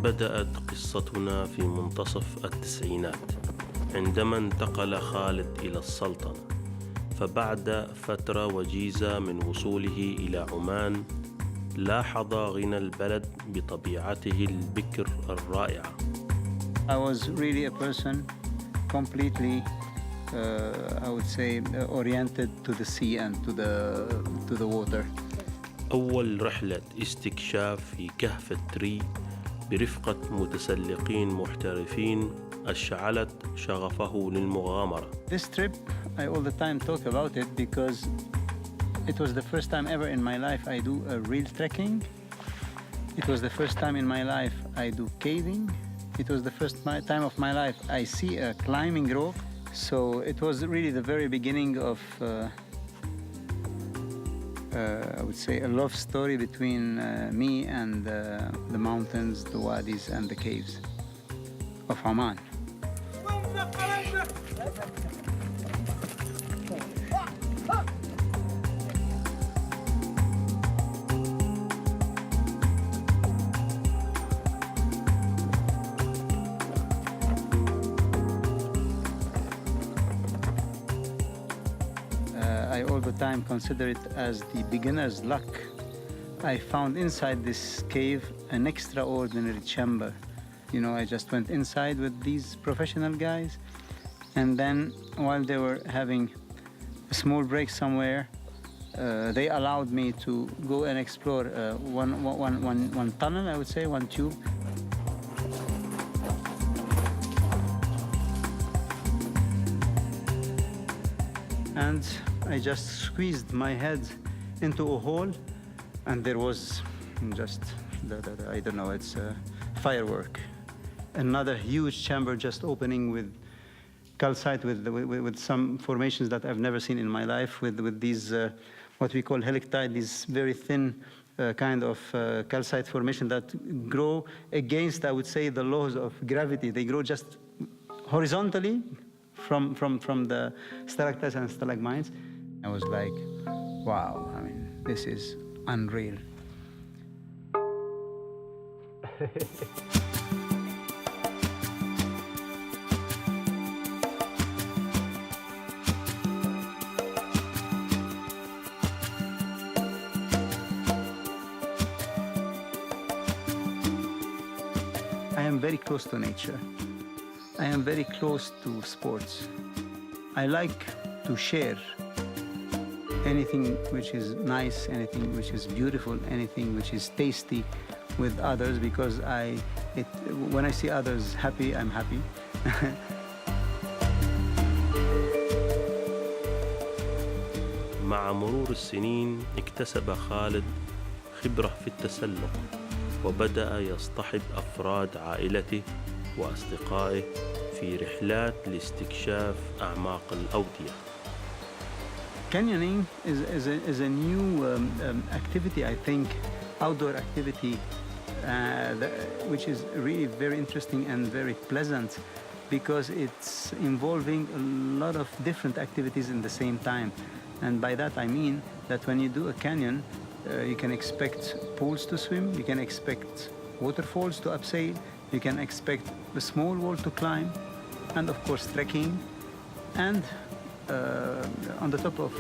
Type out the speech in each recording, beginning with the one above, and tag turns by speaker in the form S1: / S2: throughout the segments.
S1: بدأت قصتنا في منتصف التسعينات عندما انتقل خالد إلى السلطنة، فبعد فترة وجيزة من وصوله إلى عمان لاحظ غنى البلد بطبيعته البكر الرائعة.
S2: I was really a person completely, I would say, oriented to the sea and to the water.
S1: أول رحلة استكشاف في كهف التري برفقة متسلقين محترفين أشعلت شغفه للمغامرة.
S2: This trip, I all the time talk about it because it was the first time ever in my life I do a real trekking. It was the first time in my life I do caving. It was the first time of my life I see a climbing rope. So it was really the very beginning of, I would say, a love story between me and the mountains, the wadis, and the caves of Oman. I all the time consider it as the beginner's luck. I found inside this cave an extraordinary chamber. You know, I just went inside with these professional guys, and then while they were having a small break somewhere, they allowed me to go and explore one tunnel, I would say, one tube. And I just squeezed my head into a hole, and there was just, I don't know, it's a firework. Another huge chamber just opening with calcite, with some formations that I've never seen in my life, with these, what we call helictite, these very thin kind of calcite formation that grow against, I would say, the laws of gravity. They grow just horizontally from the stalactites and stalagmites. I was like, wow, I mean, this is unreal. I am very close to nature. I am very close to sports. I like to share anything which is nice, anything which is beautiful, anything which is tasty with others, because when I see others happy, I'm happy.
S1: مع مرور السنين اكتسب خالد خبرة في التسلق، وبدأ يصطحب أفراد عائلته وأصدقائه في رحلات لاستكشاف أعماق الأودية.
S2: Canyoning is a new activity, I think, outdoor activity, which is really very interesting and very pleasant, because it's involving a lot of different activities in the same time. And by that I mean that when you do a canyon, you can expect pools to swim, you can expect waterfalls to abseil, you can expect a small wall to climb, and of course trekking. And on the top of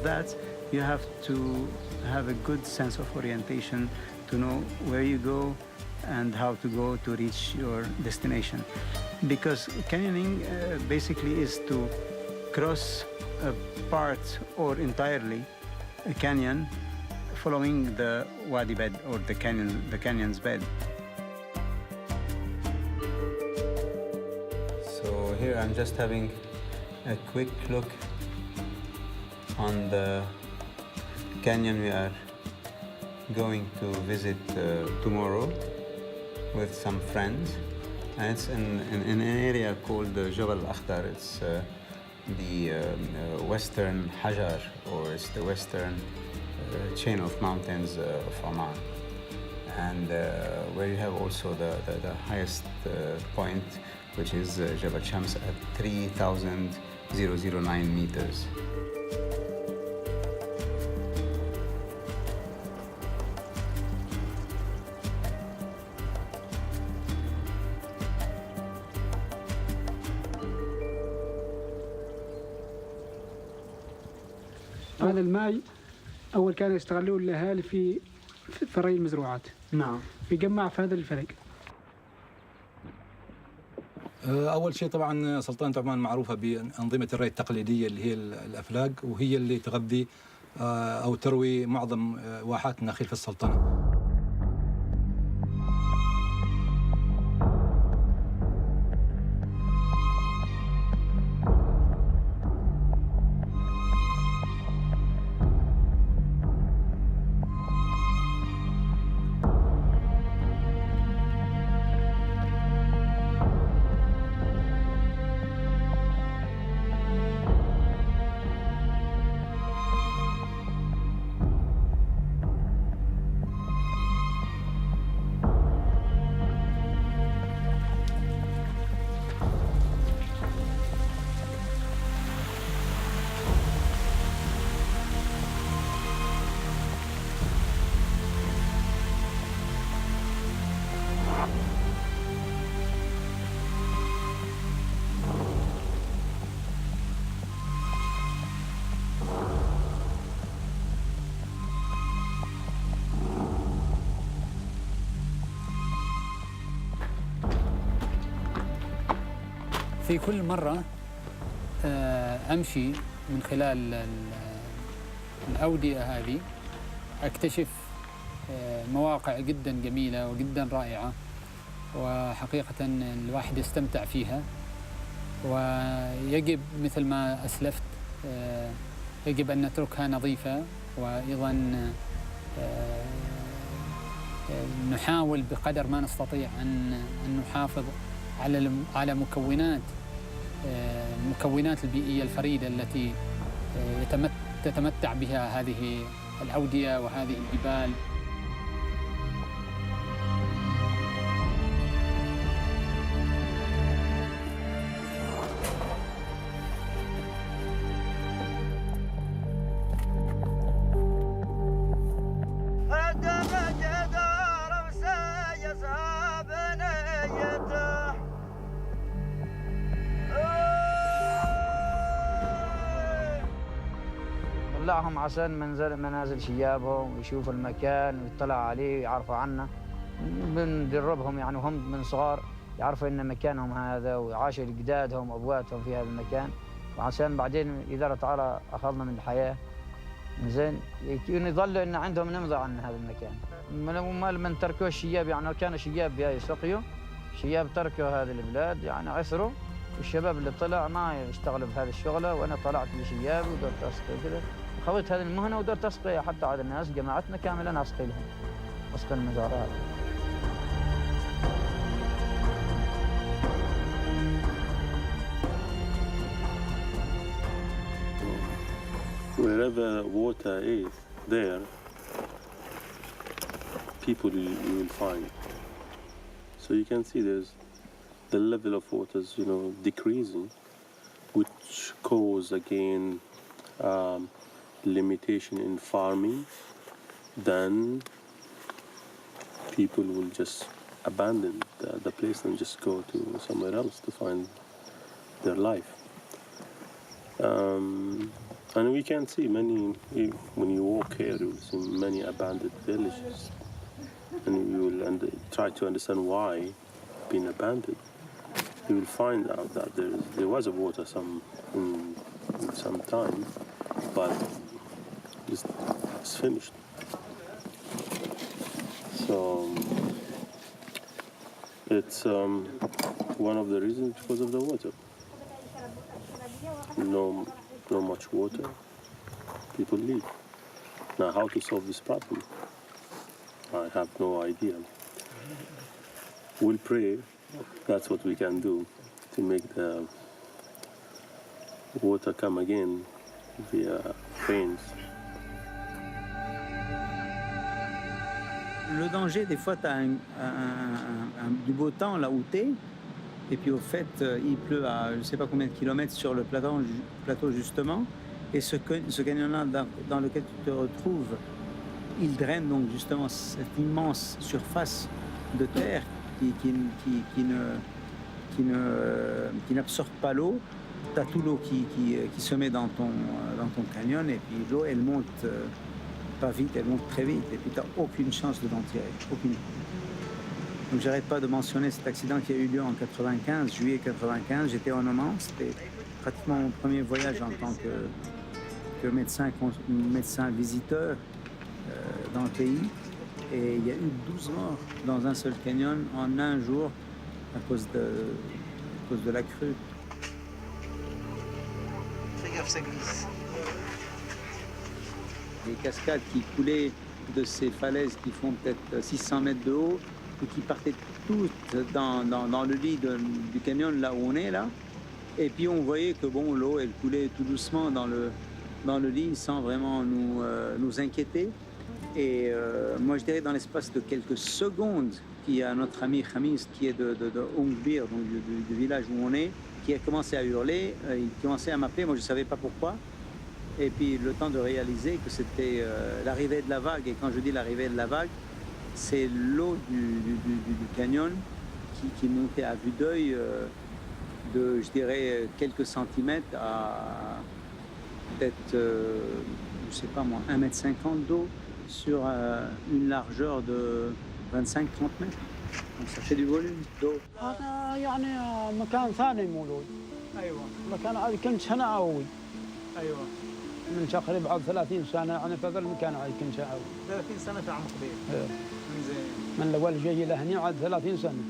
S2: that, you have to have a good sense of orientation to know where you go and how to go to reach your destination. Because canyoning basically is to cross a part or entirely a canyon following the wadi bed or the canyon's bed. So here I'm just having a quick look on the canyon we are going to visit tomorrow with some friends. And it's in an area called Jabal Akhdar. It's the western Hajar, or it's the western chain of mountains of Oman. And where you have also the highest point, which is Jabal Shams at 3,009 meters.
S3: هذا الماء أول كانوا يستغلون الأهالي في ري المزروعات.
S2: نعم.
S3: يجمع في هذا الفلق.
S4: أول شيء طبعا سلطنة عمان معروفة بأنظمة الري التقليدية اللي هي الأفلاق، وهي اللي تغذي أو تروي معظم واحات النخيل في السلطنة.
S5: في كل مرة أمشي من خلال الأودية هذه أكتشف مواقع جدا جميلة وجدا رائعة، وحقيقة الواحد يستمتع فيها. ويجب مثل ما أسلفت يجب أن نتركها نظيفة، وأيضا نحاول بقدر ما نستطيع أن نحافظ على المكونات البيئية الفريدة التي تتمتع بها هذه الأودية وهذه الجبال.
S6: طلعهم عشان منازل شيابهم ويشوفوا المكان ويطلع عليه ويعرفوا عنه. بندربهم يعني وهم من صغار يعرفوا ان مكانهم هذا، وعاشوا اجدادهم وابواتهم في هذا المكان، وعشان بعدين اذا تعالى اخذنا من الحياه زين يظلوا ان عندهم نمذجه عن هذا المكان. من تركوا الشياب، يعني كانوا شياب يسقيوا شياب، تركوا هذه البلاد يعني عثروا، والشباب اللي طلع ما يشتغلوا بهذه الشغله، وانا طلعت لشياب ودرت اسقي كذا، خويت هذه المهنه ودرت اسقي حتى على الناس جماعتنا كامله اسقي لهم، اسقي المزارات.
S1: Wherever water is there, people you will find. So you can see there's the level of water is, decreasing, which cause again limitation in farming. Then people will just abandon the place and just go to somewhere else to find their life. And we can see when you walk here, you will see many abandoned villages, and you will try to understand why being abandoned. You will find out that there was a water some time, but it's finished. So it's one of the reasons because of the water. No much water, people leave. Now, how to solve this problem? I have no idea. We'll pray. That's what we can do to make the water come again via rains.
S2: Le danger, des fois, tu as du beau temps là où tu es, et puis au fait, il pleut à je ne sais pas combien de kilomètres sur le plateau justement, et ce canyon-là dans lequel tu te retrouves, il draine donc justement cette immense surface de terre qui n'absorbe pas l'eau, tu as tout l'eau qui se met dans ton canyon, et puis l'eau, elle monte pas vite, elle monte très vite, et puis tu n'as aucune chance de t'en tirer, aucune. Donc j'arrête pas de mentionner cet accident qui a eu lieu en 95, juillet 95, j'étais en Oman, c'était pratiquement mon premier voyage en tant que médecin visiteur dans le pays, et il y a eu 12 morts dans un seul canyon en un jour à cause de la crue. Fais gaffe, ça glisse. Des cascades qui coulaient de ces falaises qui font peut-être 600 mètres de haut et qui partaient toutes dans le lit du canyon là où on est là. Et puis on voyait que bon, l'eau elle coulait tout doucement dans le lit sans vraiment nous inquiéter. Et moi je dirais dans l'espace de quelques secondes qu'il y a notre ami Khamis qui est de Ongbir, donc du village où on est, qui a commencé à hurler, il commençait à m'appeler, moi je ne savais pas pourquoi. Et puis le temps de réaliser que c'était l'arrivée de la vague. Et quand je dis l'arrivée de la vague, c'est l'eau du canyon qui montait à vue d'œil de, je dirais, quelques centimètres à peut-être, je sais pas moi, 1,50 m d'eau sur une largeur de 25-30 mètres. Donc ça fait du volume d'eau.
S7: هذا يعني مكان ثاني مولود.
S2: أيوة.
S7: المكان هذا كنت سنة أوي.
S2: أيوة.
S7: من تقريبا بعد 30 سنة يعني في هذا المكان هذا كنت أوي.
S2: 30 سنة في عمقبير.
S7: إيه.
S2: من زين.
S7: من الأول جاي لهني عاد 30 سنة.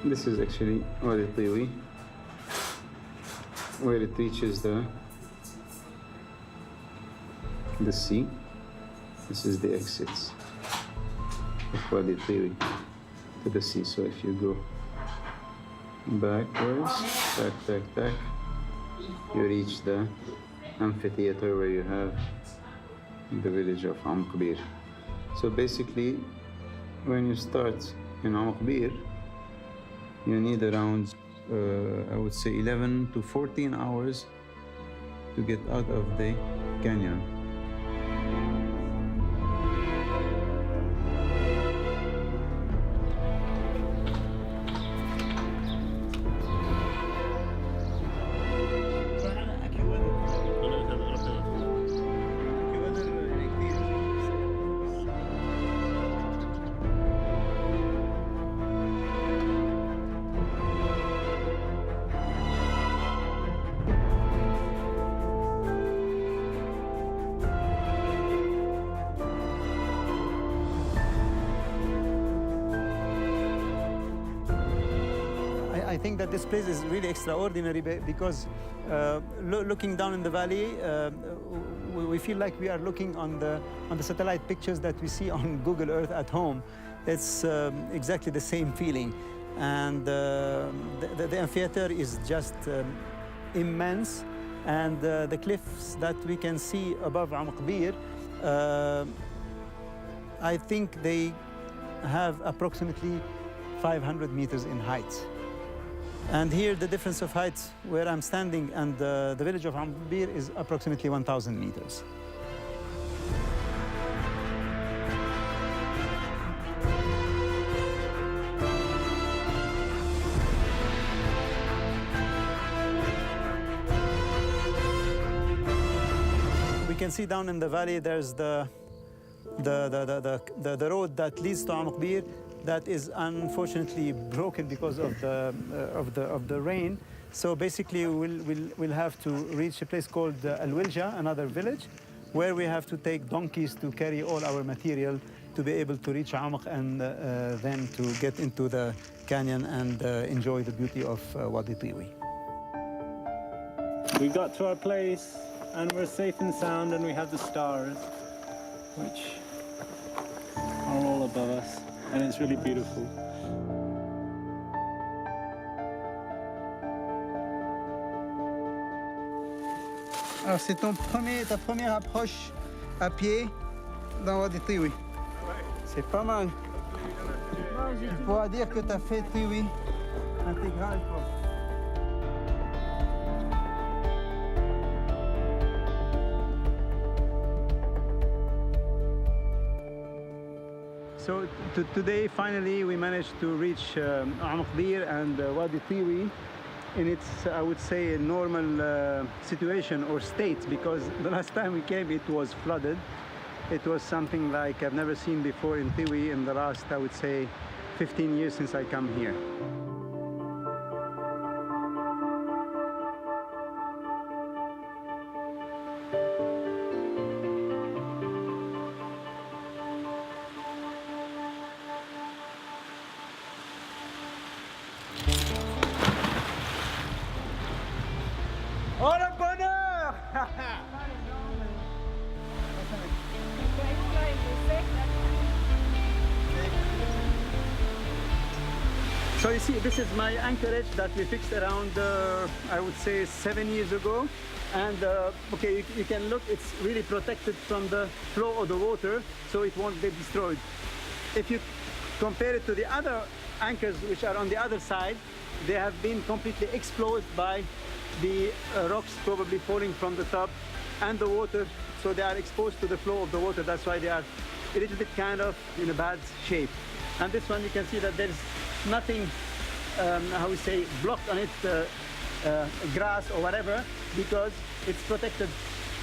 S8: This is actually Wadi Tiwi, where it reaches the sea. This is the exits of Wadi Tiwi to the sea. So if you go backwards, tack, you reach the amphitheater where you have the village of Amqbir. So basically, when you start in Amqbir, you need around, I would say, 11 to 14 hours to get out of the canyon.
S2: I think that this place is really extraordinary because looking down in the valley, we feel like we are looking on the satellite pictures that we see on Google Earth at home. It's exactly the same feeling. And the amphitheater is just immense. And the cliffs that we can see above Amqbir, I think they have approximately 500 meters in height. And here the difference of height where I'm standing and the village of Amqbir is approximately 1,000 meters. We can see down in the valley there's the road that leads to Amqbir that is unfortunately broken because of the rain. So basically we'll have to reach a place called Al-Wilja, another village, where we have to take donkeys to carry all our material to be able to reach Amaq and then to get into the canyon and enjoy the beauty of Wadi Tiwi.
S9: We got to our place and we're safe and sound, and we have the stars, which are all above us. And it's really beautiful.
S2: Alors c'est ta première approche à pied dans Wadi Tiwi. C'est pas mal. Tu pourras dire que tu as fait Tiwi intégral. So today, finally, we managed to reach عنوان and Wadi Tiwi in its, I would say, a normal situation or state, because the last time we came, it was flooded. It was something like I've never seen before in Tiwi in the last, I would say, 15 years since I come here.
S3: Oh le bonheur!
S2: So you see, this is my anchorage that we fixed around, I would say, 7 years ago. And okay, you can look, it's really protected from the flow of the water, so it won't get destroyed. If you compare it to the other anchors which are on the other side, they have been completely exploded by the rocks probably falling from the top and the water, so they are exposed to the flow of the water. That's why they are a little bit kind of in a bad shape. And this one, you can see that there's nothing, how we say, blocked on it, grass or whatever, because it's protected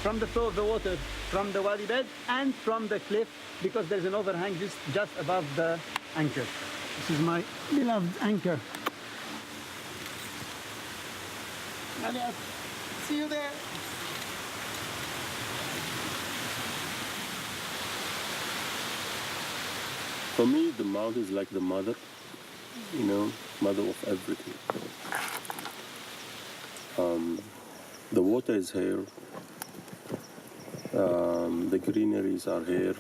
S2: from the flow of the water, from the wadi bed and from the cliff, because there's an overhang just above the anchor. This is my beloved anchor. See you there.
S1: For me, the mountain is like the mother, you know, mother of everything. The water is here, the greeneries are here,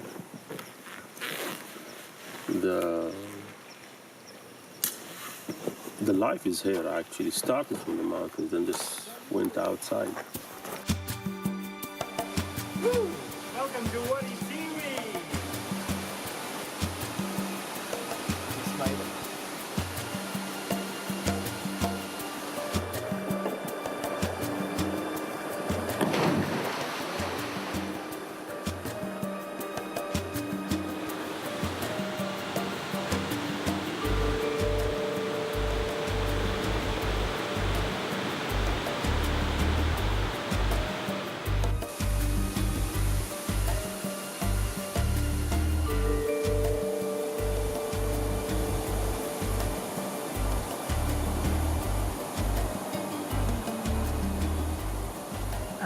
S1: the life is here actually, started from the mountains and just went outside.
S3: Woo! Welcome to Wadi Tiwi!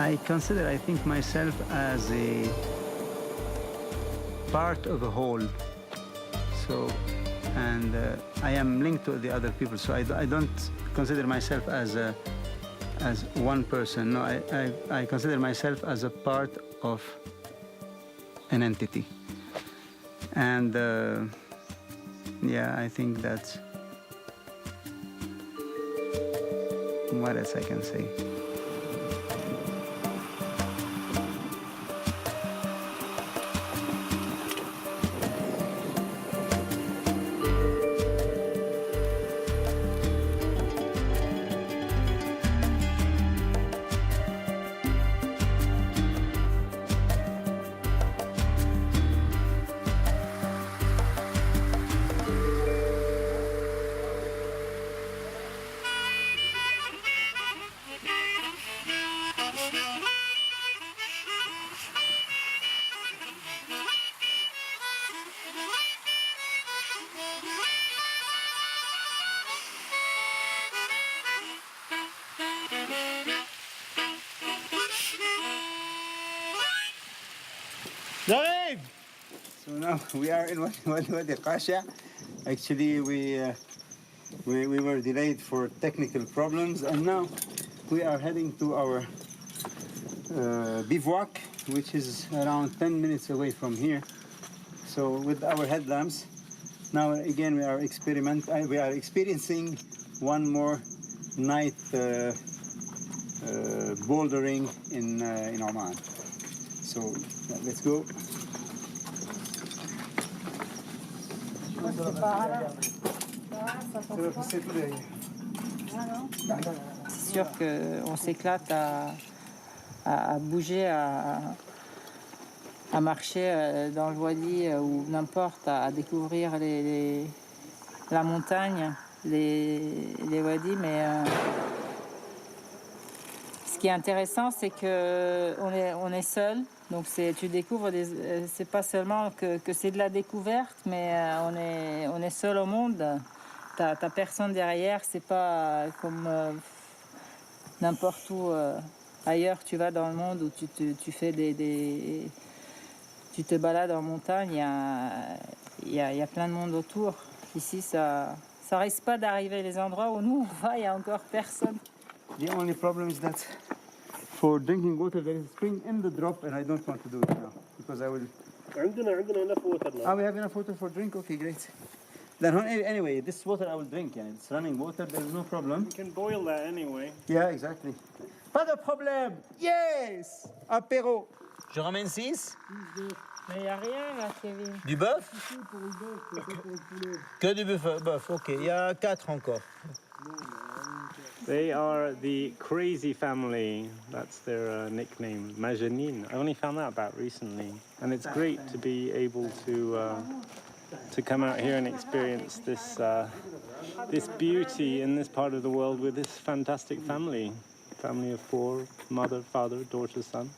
S2: I think myself as a part of a whole. So, and I am linked to the other people. So I don't consider myself as one person. No, I consider myself as a part of an entity. And yeah, I think that's what else I can say. So now we are in Wadi Qasha. Actually, we were delayed for technical problems, and now we are heading to our bivouac, which is around 10 minutes away from here. So with our headlamps, now again we are experiencing one more night bouldering in Oman. So let's go.
S10: C'est sûr qu'on s'éclate à bouger, à marcher dans le wadi ou n'importe, à découvrir la montagne, les wadis, mais ce qui est intéressant, c'est qu'on est seul. Donc tu découvres, c'est pas seulement que c'est de la découverte, mais on est seul au monde. T'as personne derrière, c'est pas comme n'importe où ailleurs tu vas dans le monde où tu fais tu te balades en montagne, il y a plein de monde autour. Ici, ça risque pas d'arriver. Les endroits où nous on va, il y a encore personne.
S2: The only problem is that for drinking water there is a spring in the drop and I don't want to do it now because I will.
S1: عندنا enough water now.
S2: We have enough water for drink? Okay, great. Then anyway, this water I will drink and it's running water, there is no problem.
S9: You can boil that anyway.
S2: Yeah, exactly. Pas de problème. Yes. Apéro. Je ramène 6.
S10: Mais il n'y a rien là, Kevin.
S2: Du bœuf? Que du bœuf, ok. Il y a 4 encore.
S9: They are the crazy family. That's their nickname, Majanine. I only found that about recently. And it's great to be able to come out here and experience this beauty in this part of the world with this fantastic family of 4, mother, father, daughter, son.